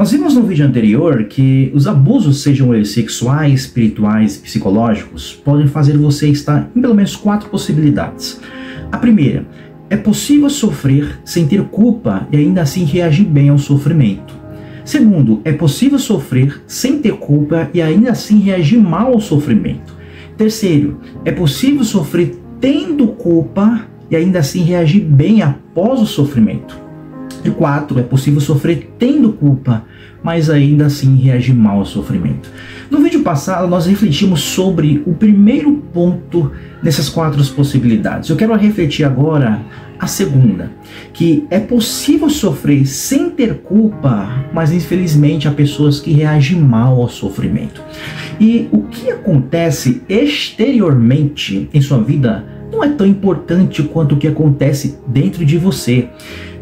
Nós vimos no vídeo anterior que os abusos, sejam eles sexuais, espirituais e psicológicos, podem fazer você estar em pelo menos 4 possibilidades. A primeira, é possível sofrer sem ter culpa e ainda assim reagir bem ao sofrimento. Segundo, é possível sofrer sem ter culpa e ainda assim reagir mal ao sofrimento. Terceiro, é possível sofrer tendo culpa e ainda assim reagir bem após o sofrimento. E 4, é possível sofrer tendo culpa, mas ainda assim reagir mal ao sofrimento. No vídeo passado, nós refletimos sobre o primeiro ponto dessas 4 possibilidades. Eu quero refletir agora a segunda, que é possível sofrer sem ter culpa, mas infelizmente há pessoas que reagem mal ao sofrimento. E o que acontece exteriormente em sua vida não é tão importante quanto o que acontece dentro de você.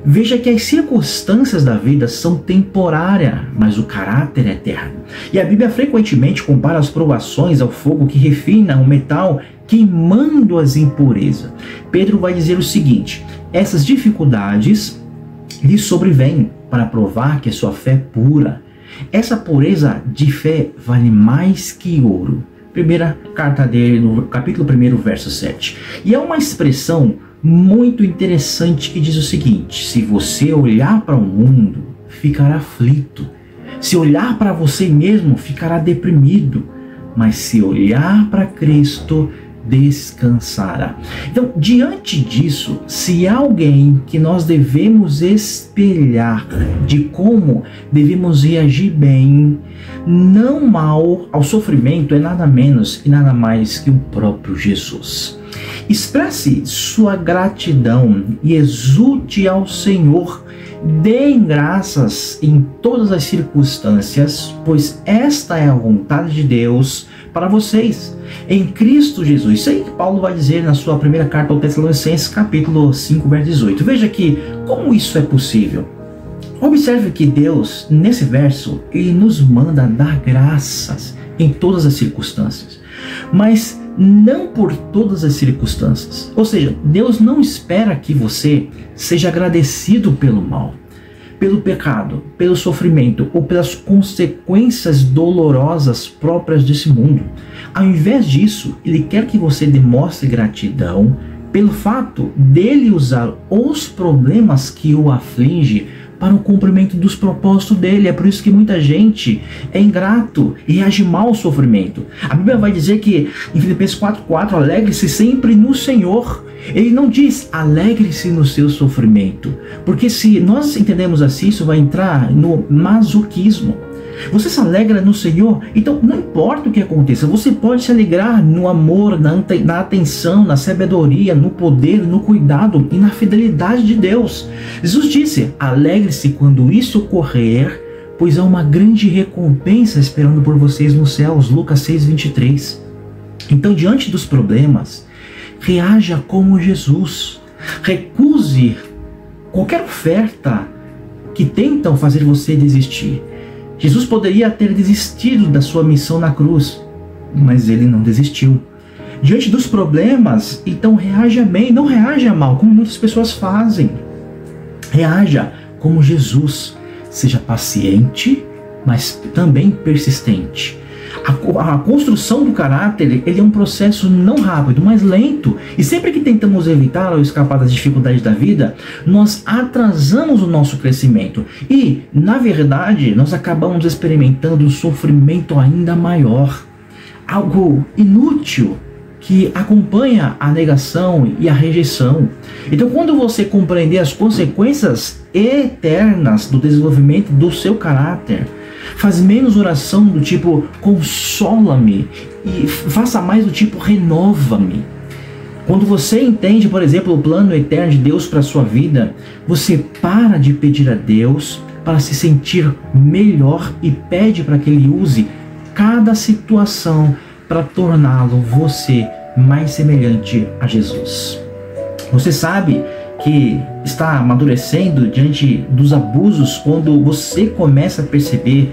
Veja que as circunstâncias da vida são temporárias, mas o caráter é eterno. E a Bíblia frequentemente compara as provações ao fogo que refina o metal, queimando as impurezas. Pedro vai dizer o seguinte: essas dificuldades lhe sobrevêm para provar que a sua fé é pura. Essa pureza de fé vale mais que ouro. Primeira carta dele, no capítulo 1, verso 7. E é uma expressão muito interessante que diz o seguinte: se você olhar para o mundo, ficará aflito. Se olhar para você mesmo, ficará deprimido. Mas se olhar para Cristo, descansará. Então, diante disso, se há alguém que nós devemos espelhar de como devemos reagir bem, não mal, ao sofrimento, é nada menos e nada mais que o próprio Jesus. Expresse sua gratidão e exulte ao Senhor. Deem graças em todas as circunstâncias, pois esta é a vontade de Deus para vocês, em Cristo Jesus. Isso aí que Paulo vai dizer na sua primeira carta aos Tessalonicenses, capítulo 5, verso 18. Veja aqui como isso é possível. Observe que Deus, nesse verso, Ele nos manda dar graças em todas as circunstâncias, mas não por todas as circunstâncias. Ou seja, Deus não espera que você seja agradecido pelo mal, pelo pecado, pelo sofrimento ou pelas consequências dolorosas próprias desse mundo. Ao invés disso, Ele quer que você demonstre gratidão pelo fato dele usar os problemas que o aflige para o cumprimento dos propósitos dele. É por isso que muita gente é ingrato e reage mal ao sofrimento. A Bíblia vai dizer que em Filipenses 4:4, alegre-se sempre no Senhor. Ele não diz alegre-se no seu sofrimento, porque se nós entendemos assim, isso vai entrar no masoquismo. Você se alegra no Senhor, então não importa o que aconteça, você pode se alegrar no amor, na atenção, na sabedoria, no poder, no cuidado e na fidelidade de Deus. Jesus disse: alegre-se quando isso ocorrer, pois há uma grande recompensa esperando por vocês nos céus. Lucas 6:23. Então, diante dos problemas, reaja como Jesus. Recuse qualquer oferta que tentam fazer você desistir. Jesus poderia ter desistido da sua missão na cruz, mas ele não desistiu. Diante dos problemas, então reaja bem, não reaja mal, como muitas pessoas fazem. Reaja como Jesus. Seja paciente, mas também persistente. A construção do caráter, ele é um processo não rápido, mas lento. E sempre que tentamos evitar ou escapar das dificuldades da vida, nós atrasamos o nosso crescimento. E, na verdade, nós acabamos experimentando um sofrimento ainda maior. Algo inútil que acompanha a negação e a rejeição. Então, quando você compreender as consequências eternas do desenvolvimento do seu caráter, faz menos oração do tipo consola-me e faça mais do tipo renova-me. Quando você entende, por exemplo, o plano eterno de Deus para a sua vida, você para de pedir a Deus para se sentir melhor e pede para que Ele use cada situação para torná-lo você mais semelhante a Jesus. Você sabe que está amadurecendo diante dos abusos quando você começa a perceber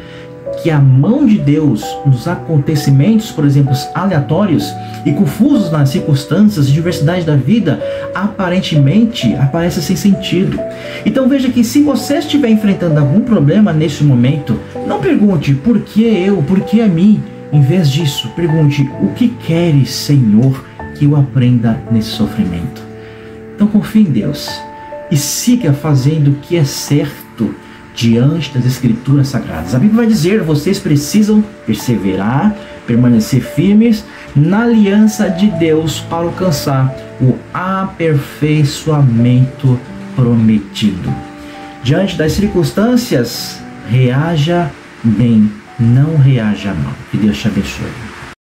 que a mão de Deus nos acontecimentos, por exemplo, aleatórios e confusos nas circunstâncias e diversidade da vida, aparentemente aparece sem sentido. Então veja que se você estiver enfrentando algum problema neste momento, não pergunte por que eu, por que a mim. Em vez disso, pergunte: o que queres, Senhor, que eu aprenda nesse sofrimento? Então confie em Deus e siga fazendo o que é certo diante das Escrituras Sagradas. A Bíblia vai dizer: vocês precisam perseverar, permanecer firmes na aliança de Deus para alcançar o aperfeiçoamento prometido. Diante das circunstâncias, reaja bem, não reaja mal. Que Deus te abençoe.